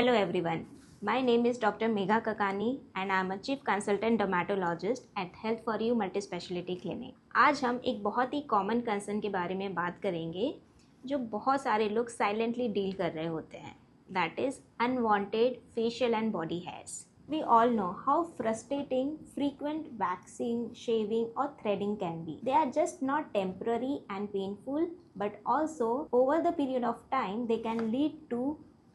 Hello everyone. My name is Dr. Megha Kakani and I am a Chief Consultant Dermatologist at Health for You Multispecialty Clinic. आज हम एक बहुत ही common concern के बारे में बात करेंगे जो बहुत सारे लोग साइलेंटली डील कर रहे होते हैं. That is unwanted facial and body hairs. We all know how frustrating frequent waxing, shaving or threading can be. They are just not temporary and painful, but also over the period of time they can lead to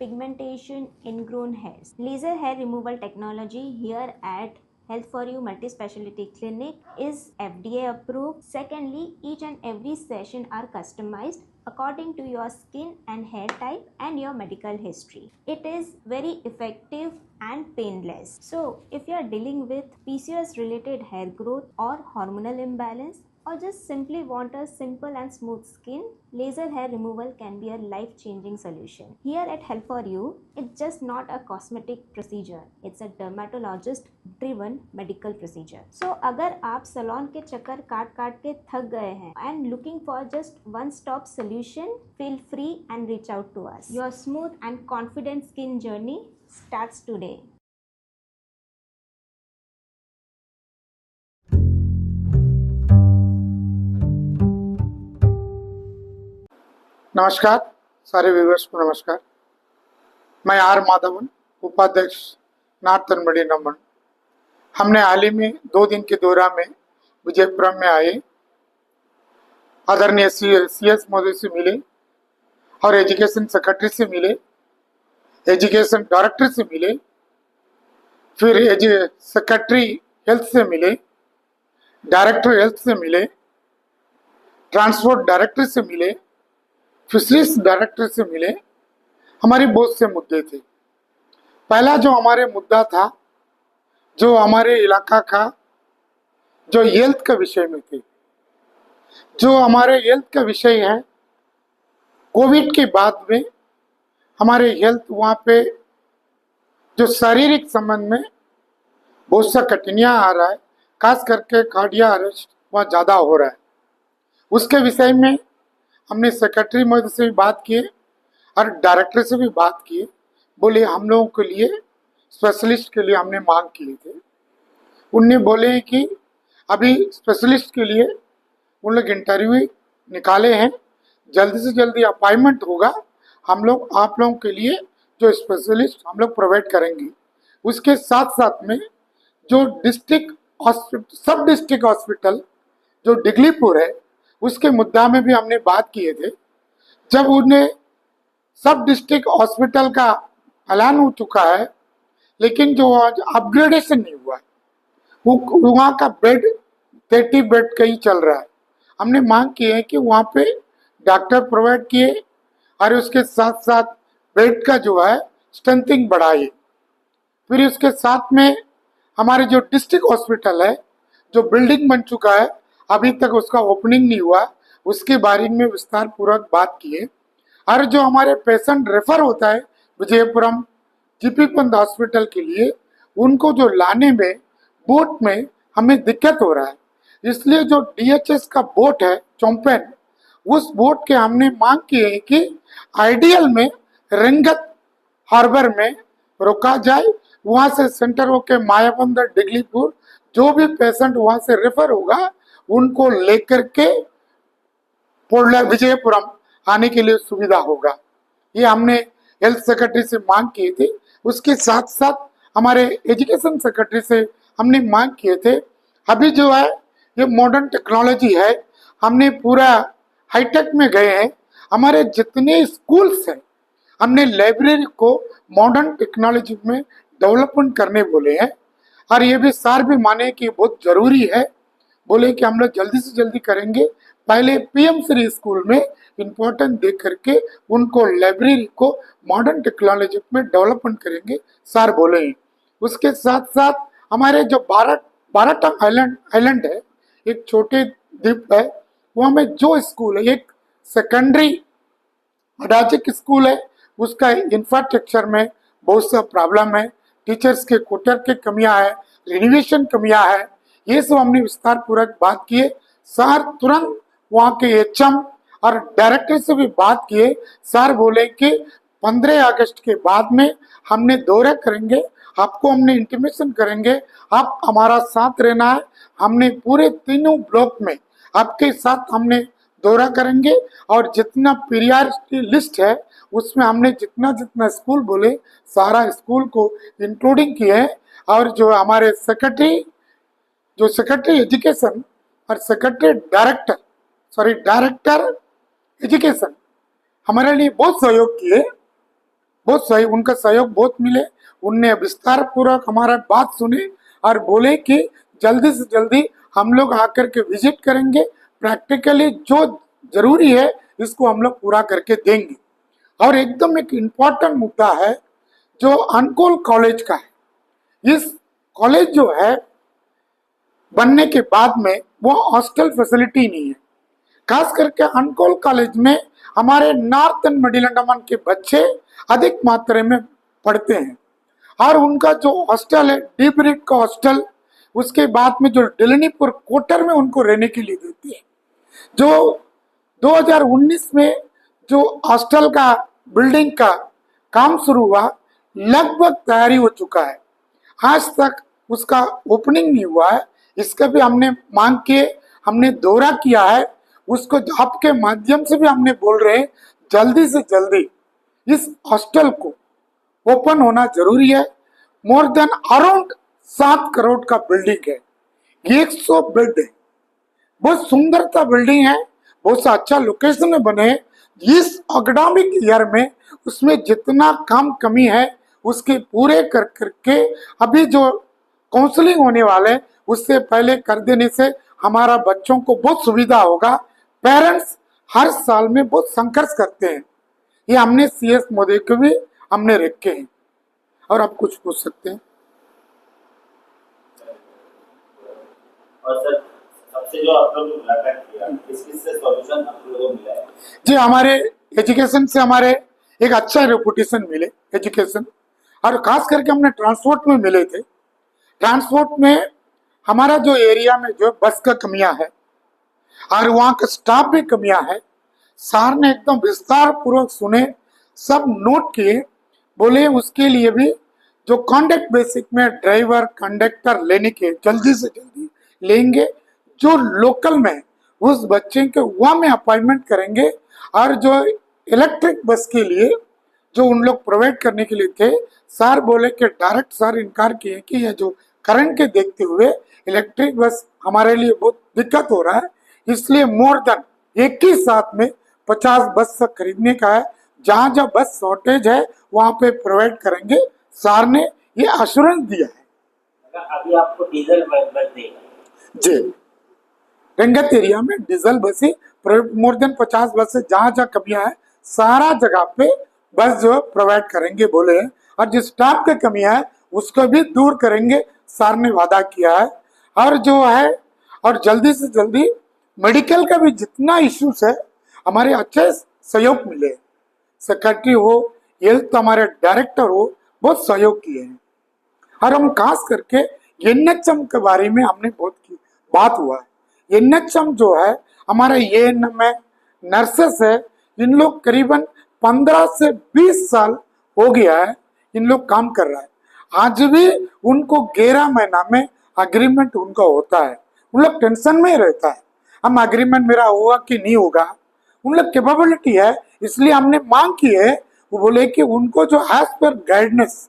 pigmentation, ingrown hairs. Laser hair removal technology here at Health for You Multispecialty Clinic is FDA approved. Secondly, each and every session are customized according to your skin and hair type and your medical history. It is very effective and painless. So, if you are dealing with PCOS related hair growth or hormonal imbalance, or just simply want a simple and smooth skin, laser hair removal can be a life-changing solution. Here at Health for You, it's just not a cosmetic procedure. It's a dermatologist-driven medical procedure. So, अगर आप salon के चक्कर काट के थक गए हैं and looking for just one-stop solution, feel free and reach out to us. Your smooth and confident skin journey starts today. नमस्कार सारे व्यूवर्स को नमस्कार. मैं आर माधवन, उपाध्यक्ष नॉर्थर्न मेडिसिन नमन. हमने हाल ही में 2 दिन के दौरा में विजयपुरम में आए आदरणीय CS मोदी से मिले और एजुकेशन सेक्रेटरी से मिले, एजुकेशन डायरेक्टर से मिले, फिर सेक्रेटरी हेल्थ से मिले, डायरेक्टर हेल्थ से मिले, ट्रांसपोर्ट डायरेक्टर से मिले, फिशरीज डायरेक्टर से मिले. हमारे बहुत से मुद्दे थे. पहला जो हमारे मुद्दा था, जो हमारे इलाका का जो हेल्थ का विषय में थे, जो हमारे हेल्थ का विषय है, कोविड के बाद में हमारे हेल्थ वहाँ पे जो शारीरिक संबंध में बहुत सा कठिनाइयाँ आ रहा है, खास करके कार्डिया अरेस्ट वहाँ ज़्यादा हो रहा है. उसके विषय में हमने सेक्रेटरी महोदय से भी बात किए और डायरेक्टर से भी बात किए. बोले हम लोगों के लिए स्पेशलिस्ट के लिए हमने मांग किए थे. उनने बोले कि अभी स्पेशलिस्ट के लिए उन लोग इंटरव्यू निकाले हैं, जल्दी से जल्दी अपॉइंटमेंट होगा, हम लोग आप लोगों के लिए जो स्पेशलिस्ट हम लोग प्रोवाइड करेंगे. उसके साथ साथ में जो डिस्ट्रिक्ट हॉस्पिटल, सब डिस्ट्रिक्ट हॉस्पिटल जो डिगलीपुर है, उसके मुद्दा में भी हमने बात किए थे. जब उन्हें सब डिस्ट्रिक्ट हॉस्पिटल का ऐलान हो चुका है, लेकिन जो अपग्रेडेशन नहीं हुआ है, वहाँ का बेड 30 बेड का ही चल रहा है. हमने मांग की है कि वहाँ पे डॉक्टर प्रोवाइड किए और उसके साथ साथ बेड का जो है स्ट्रेंथिंग बढ़ाइए. फिर उसके साथ में हमारे जो डिस्ट्रिक्ट हॉस्पिटल है, जो बिल्डिंग बन चुका है, अभी तक उसका ओपनिंग नहीं हुआ, उसके बारे में विस्तार पूर्वक बात किए. और जो हमारे पेशेंट रेफर होता है विजयपुरम जीपी पंत हॉस्पिटल के लिए, उनको जो लाने में बोट में हमें दिक्कत हो रहा है. इसलिए जो DHS का बोट है चौम्पेन, उस बोट के हमने मांग की है कि आइडियल में रंगत हार्बर में रोका जाए. वहाँ से सेंटर होके मायाबंदर डिगलीपुर जो भी पेशेंट वहाँ से रेफर होगा उनको लेकर के विजयपुरम आने के लिए सुविधा होगा. ये हमने हेल्थ सेक्रेटरी से मांग किए थे. उसके साथ साथ हमारे एजुकेशन सेक्रेटरी से हमने मांग किए थे. अभी जो है ये मॉडर्न टेक्नोलॉजी है, हमने पूरा हाईटेक में गए हैं. हमारे जितने स्कूल्स हैं, हमने लाइब्रेरी को मॉडर्न टेक्नोलॉजी में डेवलपमेंट करने बोले हैं. और ये भी सर भी माने कि बहुत जरूरी है. बोले कि हम लोग जल्दी से जल्दी करेंगे. पहले PM श्री स्कूल में इम्पोर्टेंट दे करके उनको लाइब्रेरी को मॉडर्न टेक्नोलॉजी में डेवलपमेंट करेंगे, सर बोले हैं. उसके साथ साथ हमारे जो बाराटम आइलैंड है, एक छोटे द्वीप है, वहाँ में जो स्कूल है, एक सेकेंडरी अडाचिक स्कूल है, उसका इंफ्रास्ट्रक्चर में बहुत सा प्रॉब्लम है. टीचर्स के क्वार्टर के कमियां है, रिनोवेशन कमियां है. ये सब हमने विस्तार पूर्वक बात किए. सर तुरंत वहाँ के HM और डायरेक्टर से भी बात किए. सर बोले कि 15 अगस्त के बाद में हमने दौरा करेंगे, आपको हमने इंटीमेशन करेंगे, आप हमारा साथ रहना है। हमने पूरे तीनों ब्लॉक में आपके साथ हमने दौरा करेंगे और जितना प्रियोरिटी लिस्ट है उसमें हमने जितना जितना स्कूल बोले सारा स्कूल को इंक्लूडिंग किए हैं। और जो हमारे सेक्रेटरी एजुकेशन और डायरेक्टर एजुकेशन हमारे लिए बहुत सहयोग किए, बहुत सही, उनका सहयोग बहुत मिले। उनने विस्तार पूर्वक हमारा बात सुने और बोले कि जल्दी से जल्दी हम लोग आकर के विजिट करेंगे, प्रैक्टिकली जो जरूरी है इसको हम लोग पूरा करके देंगे। और एकदम एक इम्पॉर्टेंट मुद्दा है जो अनकोल कॉलेज का है। इस कॉलेज जो है बनने के बाद में वो हॉस्टल फैसिलिटी नहीं है। खास करके अनकोल कॉलेज में हमारे नॉर्थ एंड मिडिल अंडमान के बच्चे अधिक मात्रा में पढ़ते हैं और उनका जो हॉस्टल है डीप रीड का हॉस्टल, उसके बाद में जो डिलनीपुर कोटर में उनको रहने के लिए देती है। जो 2019 में जो हॉस्टल का बिल्डिंग का काम शुरू हुआ, लगभग तैयारी हो चुका है, आज तक उसका ओपनिंग नहीं हुआ है। इसका भी हमने मांग किए, हमने दौरा किया है, उसको आपके माध्यम से भी हमने बोल रहे हैं जल्दी से जल्दी इस हॉस्टल को ओपन होना जरूरी है। मोर देन अराउंड 7 करोड़ का बिल्डिंग है, 100 बेड है, बहुत सुंदरता बिल्डिंग है, बहुत सा अच्छा लोकेशन में बने। इस एकेडमिक ईयर में उसमें जितना काम कमी है उसके पूरे कर करके अभी जो काउंसलिंग होने वाले उससे पहले कर देने से हमारा बच्चों को बहुत सुविधा होगा। पेरेंट्स हर साल में बहुत संघर्ष करते हैं, ये हमने सीएस मोदी को भी हमने रखे हैं। और आप कुछ पूछ सकते हैं। और सर सबसे जो आप लोग मुलाकात किया किस से सॉल्यूशन आप लोगों को मिला है? जी, हमारे एजुकेशन से हमारे एक अच्छा रेपुटेशन मिले एजुकेशन, और खास करके हमने ट्रांसपोर्ट में मिले थे। ट्रांसपोर्ट में हमारा जो एरिया में जो बस का कमियां है और वहाँ का स्टाफ भी कमियां है, सर ने एकदम विस्तार पूर्वक सुने, सब नोट किए, बोले उसके लिए भी जो कॉन्ट्रैक्ट बेसिक में ड्राइवर कंडक्टर लेने के जल्दी से जल्दी लेंगे, जो लोकल में उस बच्चे के वहाँ में अपॉइंटमेंट करेंगे। और जो इलेक्ट्रिक बस के लिए जो उन लोग प्रोवाइड करने के लिए थे, सर बोले कि डायरेक्ट सर इनकार किए कि ये जो करंट के देखते हुए इलेक्ट्रिक बस हमारे लिए बहुत दिक्कत हो रहा है, इसलिए मोर देन एक ही साथ में 50 बस खरीदने का है, जहाँ जहाँ बस शॉर्टेज है वहाँ पे प्रोवाइड करेंगे। सर ने ये अश्योरेंस दिया है। अभी आपको डीजल बस देगा जी, रंगत एरिया में डीजल बस ही मोर देन 50 बस से जहाँ जहाँ कमियां है सारा जगह पे बस जो प्रोवाइड करेंगे बोले हैं। और जिस स्टाफ की कमियां है उसको भी दूर करेंगे, सर ने वादा किया है। और जो है और जल्दी से जल्दी मेडिकल का भी जितना इश्यूज है हमारे अच्छे सहयोग मिले, सेक्रेटरी हो, हेल्थ हमारे डायरेक्टर हो, बहुत सहयोग किए हैं। और हम खास करके एनएचएम के बारे में हमने बहुत की बात हुआ है। एनएचएम जो है हमारा एएनएम है, नर्सेस है, इन लोग करीबन 15 से 20 साल हो गया है इन लोग काम कर रहा है। आज भी उनको 11 महीना में अग्रीमेंट उनका होता है, उन लोग टेंशन में ही रहता है हम अग्रीमेंट मेरा होगा कि नहीं होगा। उन लोग कैपेबिलिटी है, इसलिए हमने मांग की है, वो बोले कि उनको जो एज पर गाइडेंस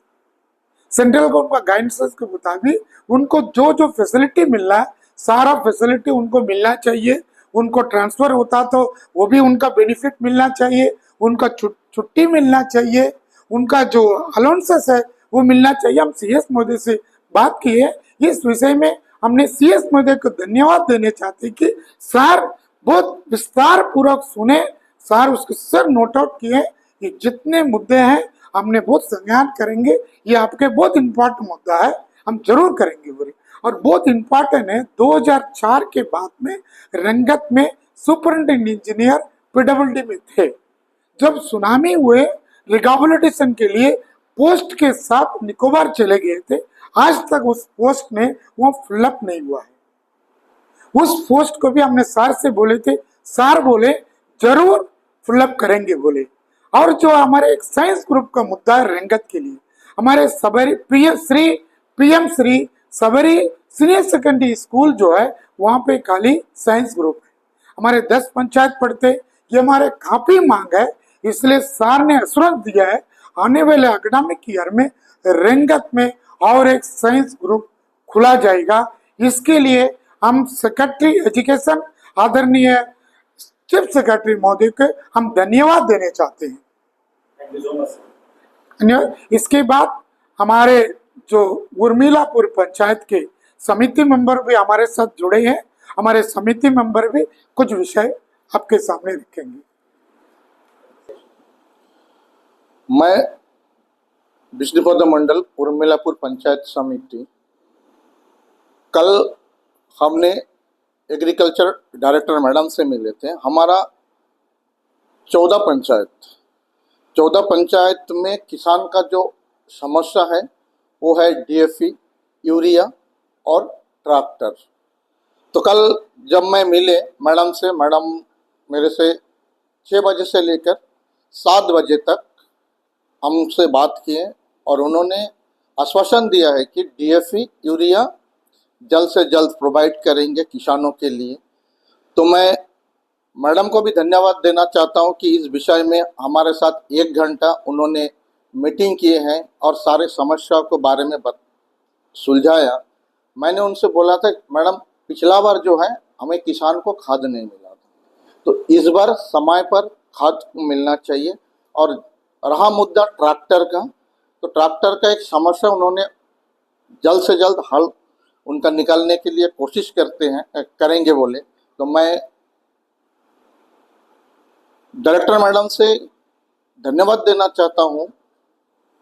सेंट्रल को उनका गाइडेंस के मुताबिक उनको जो जो फैसिलिटी मिल रहा है सारा फैसिलिटी उनको मिलना चाहिए। उनको ट्रांसफर होता तो वो भी उनका बेनिफिट मिलना चाहिए, उनका छुट्टी मिलना चाहिए, उनका जो अलाउंसेस है वो मिलना चाहिए। हम सीएस मोदी से बात की है इस विषय में, हमने सीएस मोदी को धन्यवाद देने चाहते कि सर बहुत विस्तार पूर्वक सुने, सर उसके सर नोट आउट किए कि जितने मुद्दे हैं हमने बहुत संज्ञान करेंगे, ये आपके बहुत इम्पोर्टेंट मुद्दा है, हम जरूर करेंगे बोले। और बहुत इम्पोर्टेंट है, 2004 के बाद में रंगत में सुपरिटेंडेंट इंजीनियर पीडब्ल्यूडी में थे। जब सुनामी हुए रिहेबिलिटेशन के लिए पोस्ट के साथ निकोबार चले गए थे, आज तक उस पोस्ट में वो फिलअप नहीं हुआ है। उस पोस्ट को भी हमने सर से बोले थे, सर बोले जरूर फिलअप करेंगे बोले। और जो हमारे एक साइंस ग्रुप का मुद्दा है रंगत के लिए, हमारे सबरी पीएम श्री सबरी सीनियर सेकेंडरी स्कूल जो है वहां पे खाली साइंस ग्रुप है। हमारे 10 पंचायत पढ़ते, ये हमारे काफी मांग है, इसलिए सर ने एश्योरेंस दिया है आने वाले एकेडमिक ईयर में रंगत में और एक साइंस ग्रुप खुला जाएगा। इसके लिए हम सेक्रेटरी एजुकेशन आदरणीय चीफ सेक्रेटरी महोदय के हम धन्यवाद देने चाहते हैं। Thank you so much. धन्यवाद। इसके बाद हमारे जो उर्मिलापुर पंचायत के समिति मेंबर भी हमारे साथ जुड़े हैं, हमारे समिति मेंबर भी कुछ विषय आपके सामने रखेंगे। मैं विष्णुपद मंडल उर्मिलापुर पंचायत समिति, कल हमने एग्रीकल्चर डायरेक्टर मैडम से मिले थे। हमारा 14 पंचायत में किसान का जो समस्या है वो है डीएपी, यूरिया और ट्रैक्टर। तो कल जब मैं मिले मैडम से, मैडम मेरे से 6 बजे से लेकर 7 बजे तक हमसे बात किए और उन्होंने आश्वासन दिया है कि डीएपी, यूरिया जल्द से जल्द प्रोवाइड करेंगे किसानों के लिए। तो मैं मैडम को भी धन्यवाद देना चाहता हूं कि इस विषय में हमारे साथ 1 घंटा उन्होंने मीटिंग किए हैं और सारे समस्या को बारे में सुलझाया। मैंने उनसे बोला था मैडम पिछला बार जो है हमें किसान को खाद नहीं मिला था, तो इस बार समय पर खाद मिलना चाहिए। और रहा मुद्दा ट्रैक्टर का, तो ट्रैक्टर का एक समस्या उन्होंने जल्द से जल्द हल उनका निकालने के लिए कोशिश करेंगे बोले। तो मैं डायरेक्टर मैडम से धन्यवाद देना चाहता हूं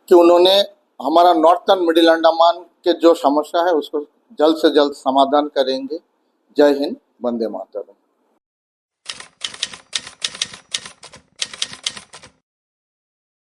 कि उन्होंने हमारा नॉर्थर्न मिडिल अंडमान के जो समस्या है उसको जल्द से जल्द समाधान करेंगे। जय हिंद, वंदे मातरम।